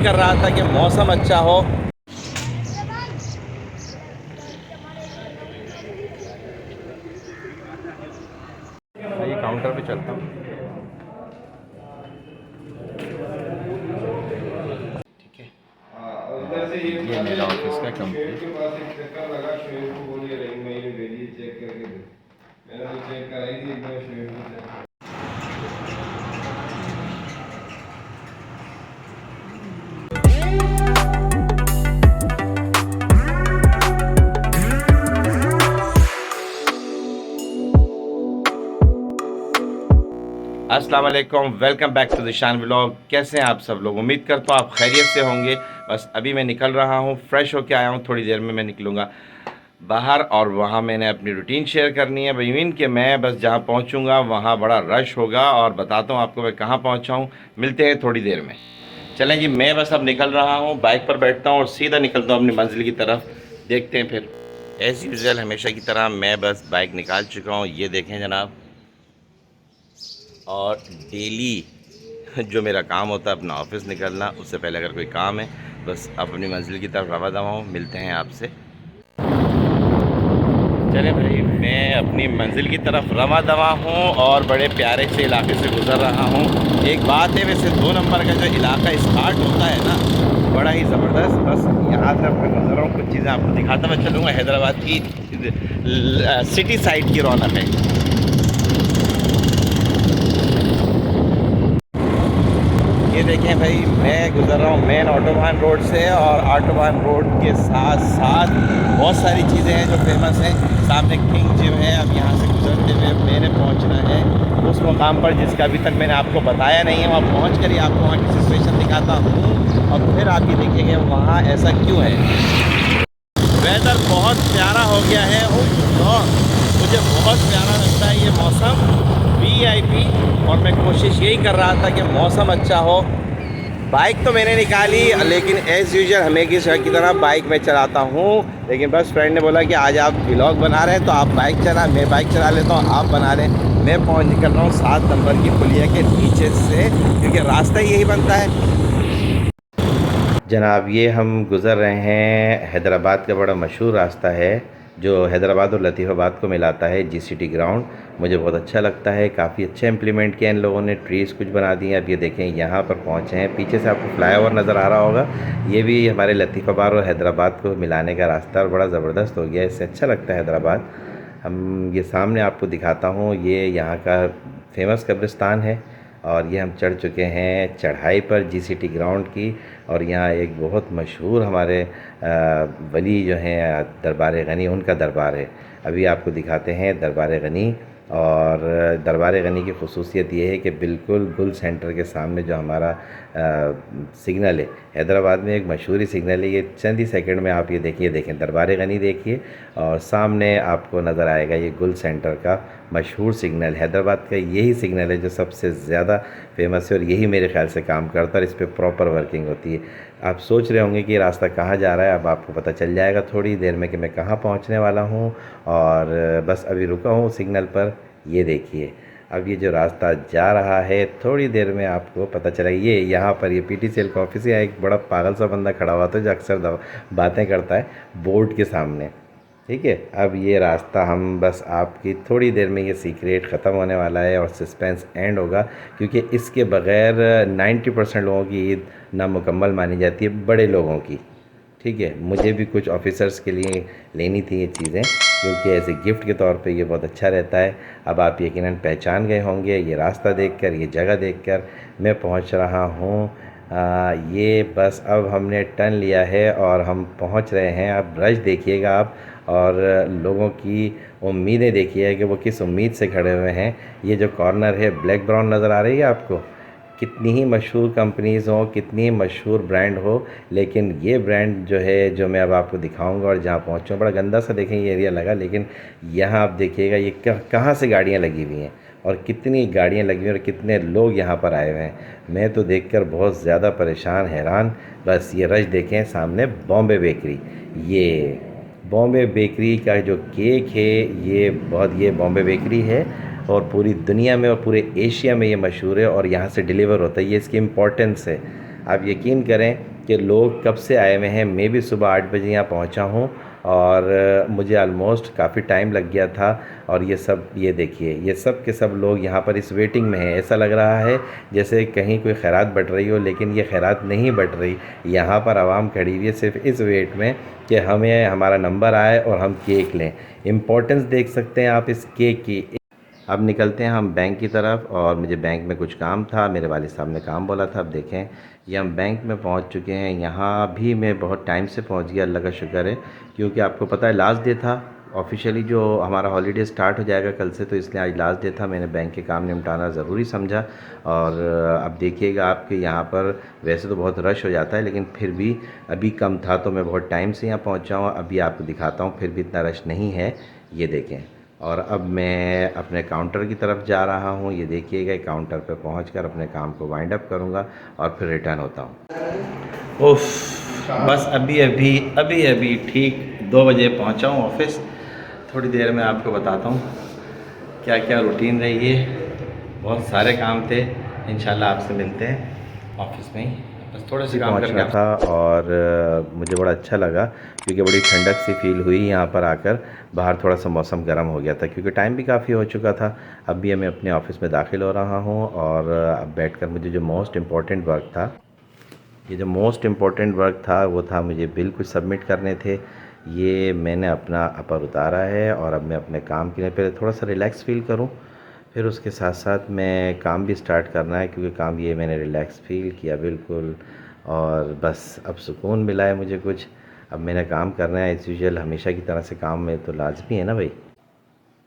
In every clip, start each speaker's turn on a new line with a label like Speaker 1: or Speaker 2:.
Speaker 1: कर रहा था कि मौसम अच्छा हो। ये काउंटर पे चलता हूँ। ठीक है,
Speaker 2: उधर से ये
Speaker 1: ये
Speaker 2: खाली
Speaker 1: मेरा ऑफिस का
Speaker 2: शेड
Speaker 1: कंप्लीट।
Speaker 2: के पास एक चक्कर लगा, शेड को बोलिए रिंग में ये भेजिए चेक करके दे। मैंने तो चेक कराई थी एक बार शेड को चेक।
Speaker 1: अस्सलाम वालेकुम, वेलकम बैक टू द शान व्लॉग। कैसे हैं आप सब लोग? उम्मीद करता हूँ आप खैरियत से होंगे। बस अभी मैं निकल रहा हूँ, फ्रेश होके आया हूँ, थोड़ी देर में मैं निकलूँगा बाहर और वहाँ मैंने अपनी रूटीन शेयर करनी है। यकीन कि मैं बस जहाँ पहुँचूँगा वहाँ बड़ा रश होगा और बताता हूँ आपको मैं कहाँ पहुँचा हूँ। मिलते हैं थोड़ी देर में। चलें जी, मैं बस अब निकल रहा हूँ, बाइक पर बैठता हूँ और सीधा निकलता हूँ अपनी मंजिल की तरफ। देखते हैं फिर। एज़ यूज़ुअल हमेशा की तरह मैं बस बाइक निकाल चुका हूँ, ये देखें जनाब। और डेली जो मेरा काम होता है अपना ऑफिस निकलना, उससे पहले अगर कोई काम है बस अपनी मंजिल की तरफ रवा दवा हूँ। मिलते हैं आपसे। चले भाई, मैं अपनी मंजिल की तरफ रवा दवा हूँ और बड़े प्यारे से इलाके से गुज़र रहा हूँ। एक बात है वैसे, 2 नंबर का जो इलाका स्टार्ट होता है ना, बड़ा ही ज़बरदस्त। बस यहाँ से मैं गुज़र रहा हूँ, कुछ चीज़ें आपको दिखाता मैं चलूँगा। हैदराबाद की सिटी साइड की रौनक है। ये देखें भाई, मैं गुज़र रहा हूँ मेन ऑटोबान रोड से और ऑटोबान रोड के साथ साथ बहुत सारी चीज़ें हैं जो फेमस हैं। सामने किंग जिम है। अब यहाँ से गुजरते हुए मैंने पहुँचना है उस मुकाम पर जिसका अभी तक मैंने आपको बताया नहीं है। वहाँ पहुँच कर ही आपको वहाँ की सिचुएशन दिखाता हूँ और फिर आप ये देखेंगे वहाँ ऐसा क्यों है। वेदर बहुत प्यारा हो गया है। और मुझे बहुत प्यारा लगता है ये मौसम, वीआईपी। और मैं कोशिश यही कर रहा था कि मौसम अच्छा हो। बाइक तो मैंने निकाली, लेकिन एज़ यूजुअल हमेशा की तरह बाइक में चलाता हूँ। लेकिन बस फ्रेंड ने बोला कि आज आप व्लॉग बना रहे हैं तो आप बाइक चला, मैं बाइक चला लेता हूँ, आप बना रहे हैं। मैं निकल रहा हूँ 7 नंबर की पुलिया के नीचे से, क्योंकि रास्ता यही बनता है जनाब। ये हम गुज़र रहे हैं, हैदराबाद का बड़ा मशहूर रास्ता है जो हैदराबाद और लतीफ़ाबाद को मिलाता है, जीसीटी ग्राउंड। मुझे बहुत अच्छा लगता है, काफ़ी अच्छा इम्प्लीमेंट किया इन लोगों ने, ट्रीज़ कुछ बना दिए हैं। अब ये देखें यहाँ पर पहुँचे हैं, पीछे से आपको फ्लाईओवर नज़र आ रहा होगा। ये भी हमारे लतीफ़ाबाद और हैदराबाद को मिलाने का रास्ता और बड़ा ज़बरदस्त हो गया, इससे अच्छा लगता है हैदराबाद। हम ये सामने आपको दिखाता हूँ, ये यहाँ का फेमस कब्रिस्तान है और ये हम चढ़ चुके हैं चढ़ाई पर जीसीटी ग्राउंड की। और यहाँ एक बहुत मशहूर हमारे वली जो हैं दरबार गनी, उनका दरबार है। अभी आपको दिखाते हैं दरबार गनी। और दरबार गनी की ख़ुसूसियत ये है कि बिल्कुल गुल सेंटर के सामने जो हमारा सिग्नल है, हैदराबाद में एक मशहूरी सिग्नल है, ये चंद ही सेकंड में आप ये देखिए, देखें दरबार गनी देखिए और सामने आपको नज़र आएगा ये गुल सेंटर का मशहूर सिग्नल। हैदराबाद का यही सिग्नल है जो सबसे ज़्यादा फेमस है और यही मेरे ख्याल से काम करता है और इस पर प्रॉपर वर्किंग होती है। आप सोच रहे होंगे कि ये रास्ता कहाँ जा रहा है, अब आपको पता चल जाएगा थोड़ी देर में कि मैं कहाँ पहुँचने वाला हूँ। और बस अभी रुका हूँ सिग्नल पर, ये देखिए। अब ये जो रास्ता जा रहा है थोड़ी देर में आपको पता चलेगा। ये यहाँ पर ये पीटीसीएल का ऑफिस है। एक बड़ा पागल सा बंदा खड़ा हुआ था जो अक्सर बातें करता है बोर्ड के सामने। ठीक है, अब ये रास्ता हम बस आपकी थोड़ी देर में ये सीक्रेट ख़त्म होने वाला है और सस्पेंस एंड होगा, क्योंकि इसके बग़ैर 90% लोगों की ईद नामुकम्मल मानी जाती है, बड़े लोगों की। ठीक है, मुझे भी कुछ ऑफिसर्स के लिए लेनी थी ये चीज़ें, क्योंकि एज ए गिफ्ट के तौर पे ये बहुत अच्छा रहता है। अब आप यकीनन पहचान गए होंगे ये रास्ता देखकर, ये जगह देखकर मैं पहुंच रहा हूं। ये बस अब हमने टर्न लिया है और हम पहुंच रहे हैं। अब रश देखिएगा आप और लोगों की उम्मीदें देखिए कि वो किस उम्मीद से खड़े हुए हैं। ये जो कॉर्नर है ब्लैक ब्राउन नज़र आ रही है आपको, कितनी ही मशहूर कंपनीज़ हों, कितनी ही मशहूर ब्रांड हो, लेकिन ये ब्रांड जो है जो मैं अब आपको दिखाऊंगा और जहाँ पहुँचूँ, बड़ा गंदा सा देखें ये एरिया लगा, लेकिन यहाँ आप देखिएगा ये कहाँ से गाड़ियाँ लगी हुई हैं और कितनी गाड़ियाँ लगी हुई हैं और कितने लोग यहाँ पर आए हुए हैं। मैं तो देखकर बहुत ज़्यादा परेशान, हैरान। बस ये रश देखें, सामने बॉम्बे बेकरी, ये बॉम्बे बेकरी का जो केक है ये बॉम्बे बेकरी है और पूरी दुनिया में और पूरे एशिया में ये मशहूर है और यहाँ से डिलीवर होता है, ये इसकी इम्पोर्टेंस है। आप यकीन करें कि लोग कब से आए हुए हैं। मैं भी सुबह 8 बजे यहाँ पहुँचा हूँ और मुझे ऑलमोस्ट काफ़ी टाइम लग गया था। और ये देखिए, ये सब के सब लोग यहाँ पर इस वेटिंग में हैं। ऐसा लग रहा है जैसे कहीं कोई खैरात बट रही हो, लेकिन ये खैरात नहीं बट रही। यहाँ पर आवाम खड़ी हुई है सिर्फ इस वेट में कि हमें हमारा नंबर आए और हम केक लें। इम्पोर्टेंस देख सकते हैं आप इस केक की। अब निकलते हैं हम बैंक की तरफ, और मुझे बैंक में कुछ काम था, मेरे वालिद साहब ने काम बोला था। अब देखें, ये हम बैंक में पहुंच चुके हैं। यहाँ भी मैं बहुत टाइम से पहुंच गया, अल्लाह का शुक्र है, क्योंकि आपको पता है लास्ट डे था ऑफिशियली, जो हमारा हॉलीडे स्टार्ट हो जाएगा कल से, तो इसलिए आज लास्ट डे था। मैंने बैंक के काम निपटाना ज़रूरी समझा। और अब देखिएगा आपके यहाँ पर वैसे तो बहुत रश हो जाता है, लेकिन फिर भी अभी कम था, तो मैं बहुत टाइम से यहाँ पहुँचा हूँ। अभी आपको दिखाता हूँ, फिर भी इतना रश नहीं है, ये देखें। और अब मैं अपने काउंटर की तरफ जा रहा हूँ। ये देखिएगा, काउंटर पे पहुँचकर अपने काम को वाइंड अप करूँगा और फिर रिटर्न होता हूँ। उफ, बस अभी ठीक 2 बजे पहुँचा हूँ ऑफिस। थोड़ी देर में आपको बताता हूँ क्या क्या रूटीन रही है। बहुत सारे काम थे, इंशाल्लाह आपसे मिलते हैं ऑफिस में ही। बस थोड़े से काम करना था और मुझे बड़ा अच्छा लगा, क्योंकि बड़ी ठंडक सी फील हुई यहाँ पर आकर। बाहर थोड़ा सा मौसम गर्म हो गया था, क्योंकि टाइम भी काफ़ी हो चुका था। अब भी मैं अपने ऑफ़िस में दाखिल हो रहा हूँ, और अब बैठकर मुझे जो मोस्ट इम्पॉर्टेंट वर्क था, ये जो मोस्ट इम्पॉर्टेंट वर्क था वो था, मुझे बिल कुछ सबमिट करने थे। ये मैंने अपना अपर उतारा है, और अब मैं अपने काम के लिए पहले थोड़ा सा रिलैक्स फ़ील करूँ, फिर उसके साथ साथ मैं काम भी स्टार्ट करना है, क्योंकि काम ये मैंने रिलैक्स फ़ील किया बिल्कुल। और बस अब सुकून मिला है मुझे कुछ। अब मैंने काम करना है एज़ यूजुअल, हमेशा की तरह से काम में तो लाज़मी है ना भाई।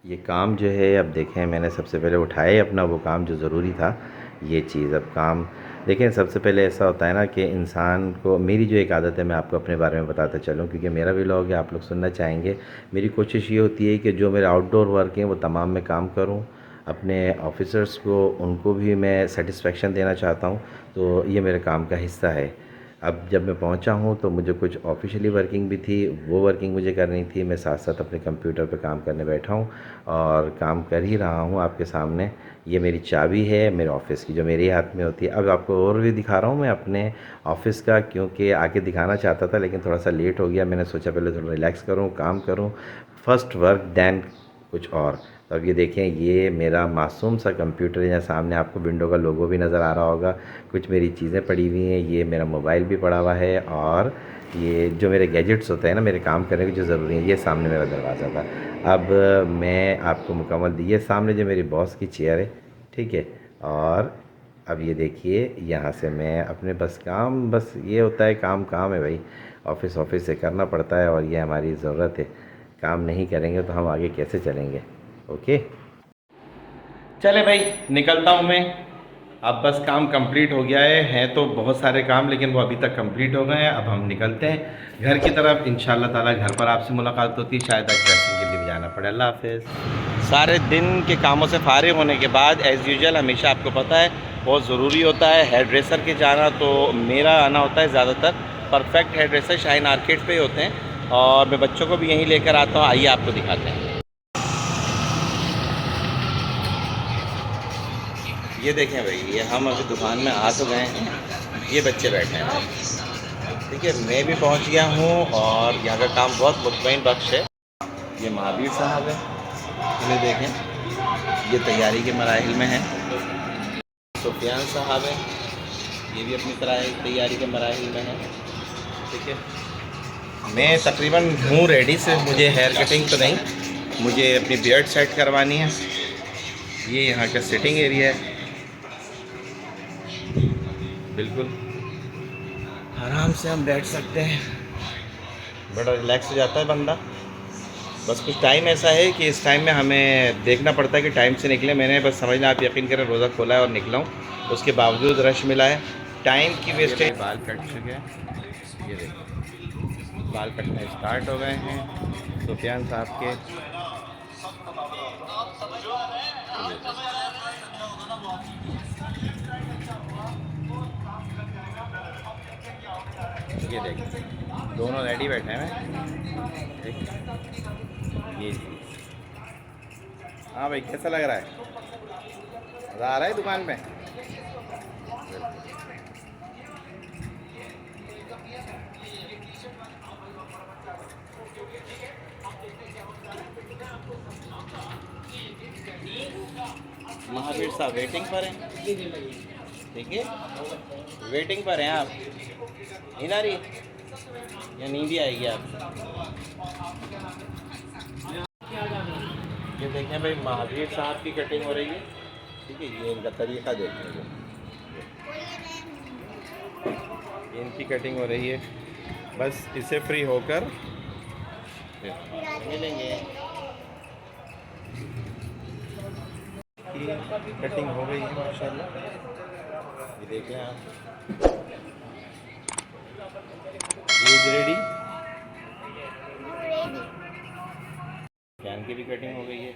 Speaker 1: ये काम जो है, अब देखें, मैंने सबसे पहले उठाया ही अपना वो काम जो ज़रूरी था, ये चीज़। अब काम देखें, सबसे पहले ऐसा होता है ना कि इंसान को, मेरी जो एक आदत है, मैं आपको अपने बारे में बताता चलूँ, क्योंकि मेरा भी व्लॉग है, आप लोग सुनना चाहेंगे। मेरी कोशिश ये होती है कि जो मेरे आउटडोर वर्क हैं वो तमाम मैं काम करूँ। अपने ऑफिसर्स को, उनको भी मैं सेटिस्फेक्शन देना चाहता हूँ, तो ये मेरे काम का हिस्सा है। अब जब मैं पहुंचा हूं तो मुझे कुछ ऑफिशियली वर्किंग भी थी, वो वर्किंग मुझे करनी थी। मैं साथ साथ अपने कंप्यूटर पे काम करने बैठा हूं और काम कर ही रहा हूं आपके सामने। ये मेरी चाबी है मेरे ऑफ़िस की, जो मेरे हाथ में होती है। अब आपको और भी दिखा रहा हूं मैं अपने ऑफ़िस का, क्योंकि आके दिखाना चाहता था, लेकिन थोड़ा सा लेट हो गया। मैंने सोचा पहले थोड़ा रिलैक्स करूँ, काम करूँ, फर्स्ट वर्क दैन कुछ और। तो अब ये देखें, ये मेरा मासूम सा कंप्यूटर है, यहाँ सामने आपको विंडो का लोगो भी नज़र आ रहा होगा। कुछ मेरी चीज़ें पड़ी हुई हैं, ये मेरा मोबाइल भी पड़ा हुआ है, और ये जो मेरे गैजेट्स होते हैं ना मेरे काम करने के जो ज़रूरी हैं, ये सामने मेरा दरवाज़ा था। अब मैं आपको मुकम्मल, ये सामने जो मेरी बॉस की चेयर है, ठीक है। और अब ये देखिए, यहाँ से मैं अपने बस ये होता है, काम काम है भाई, ऑफ़िस से करना पड़ता है, और ये हमारी ज़रूरत है। काम नहीं करेंगे तो हम आगे कैसे चलेंगे। ओके, चले भाई, निकलता हूँ मैं। अब बस काम कंप्लीट हो गया है। हैं तो बहुत सारे काम, लेकिन वो अभी तक कंप्लीट हो गए हैं। अब हम निकलते हैं घर की तरफ। इंशाल्लाह ताला घर पर आपसे मुलाकात होती है, शायद आज ड्रेसिंग के लिए भी जाना पड़े। अल्लाह हाफ़िज़। सारे दिन के कामों से फारिग होने के बाद एज़ यूजुअल, हमेशा आपको पता है बहुत ज़रूरी होता है हेयर ड्रेसर के जाना। तो मेरा आना होता है ज़्यादातर, perfect hair dresser Shaheen arcade पे होते हैं, और मैं बच्चों को भी यहीं लेकर आता हूँ। आइए आपको दिखाते हैं। ये देखें भाई, ये हम अभी दुकान में आ तो गए हैं, ये बच्चे बैठे हैं। ठीक है, मैं भी पहुंच गया हूं, और यहाँ का काम बहुत मुतमईन बख्श है। ये महावीर साहब है, इन्हें देखें, ये तैयारी के मराहिल में हैं। सुफियान साहब हैं, ये भी अपनी तरह तैयारी के मराहिल में हैं। ठीक है, मैं तकरीबन हूँ रेडी, से मुझे हेयर कटिंग तो नहीं, मुझे अपनी बियर्ड सेट करवानी है। ये यहाँ का सिटिंग एरिया है, बिल्कुल आराम से हम बैठ सकते हैं, बड़ा रिलैक्स हो जाता है बंदा। बस कुछ टाइम ऐसा है कि इस टाइम में हमें देखना पड़ता है कि टाइम से निकले। मैंने बस समझना, आप यकीन करें, रोज़ा खोला है और निकला हूँ, उसके बावजूद रश मिला है, टाइम की वेस्टेज। बाल कट चुके हैं, ये देखिए बाल कटने स्टार्ट हो गए हैं सुफियान साहब के। ये देखिए दोनों रेडी बैठे हैं। ठीक, ये हाँ भाई, कैसा लग रहा है? मज़ा आ रहा है दुकान में? महावीर साहब वेटिंग पर हैं, ठीक है, वेटिंग पर हैं आप। नींद आ रही है या नींद ही आएगी आप? ये देखें भाई, महावीर साहब की कटिंग हो रही है, ठीक है। ये इनका तरीका देखने को, इनकी कटिंग हो रही है। बस इससे फ्री होकर फिर मिलेंगे। कटिंग हो गई है माशाल्लाह, ये देखें आप। इज रेडी, कैन की भी कटिंग हो गई है,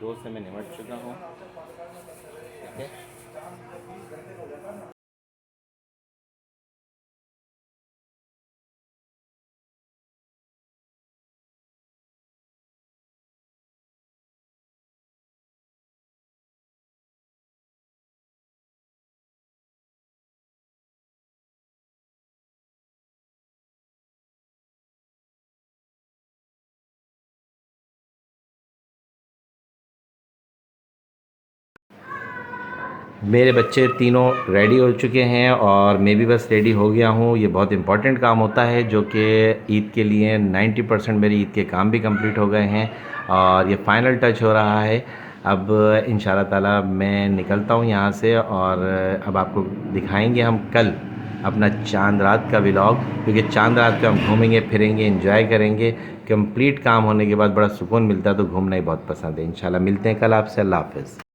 Speaker 1: 2 से मैं निमट चुका हूँ, ठीक है। मेरे बच्चे तीनों रेडी हो चुके हैं और मैं भी बस रेडी हो गया हूँ। ये बहुत इम्पॉर्टेंट काम होता है जो कि ईद के लिए 90% मेरे ईद के काम भी कंप्लीट हो गए हैं और ये फ़ाइनल टच हो रहा है। अब इंशाल्लाह ताला मैं निकलता हूँ यहाँ से और अब आपको दिखाएंगे हम कल अपना चांद रात का व्लॉग, क्योंकि चांद रात को हम घूमेंगे फिरेंगे, एंजॉय करेंगे। कंप्लीट काम होने के बाद बड़ा सुकून मिलता है, तो घूमना ही बहुत पसंद है। इंशाल्लाह मिलते हैं कल आपसे। अल्लाह हाफ़िज़।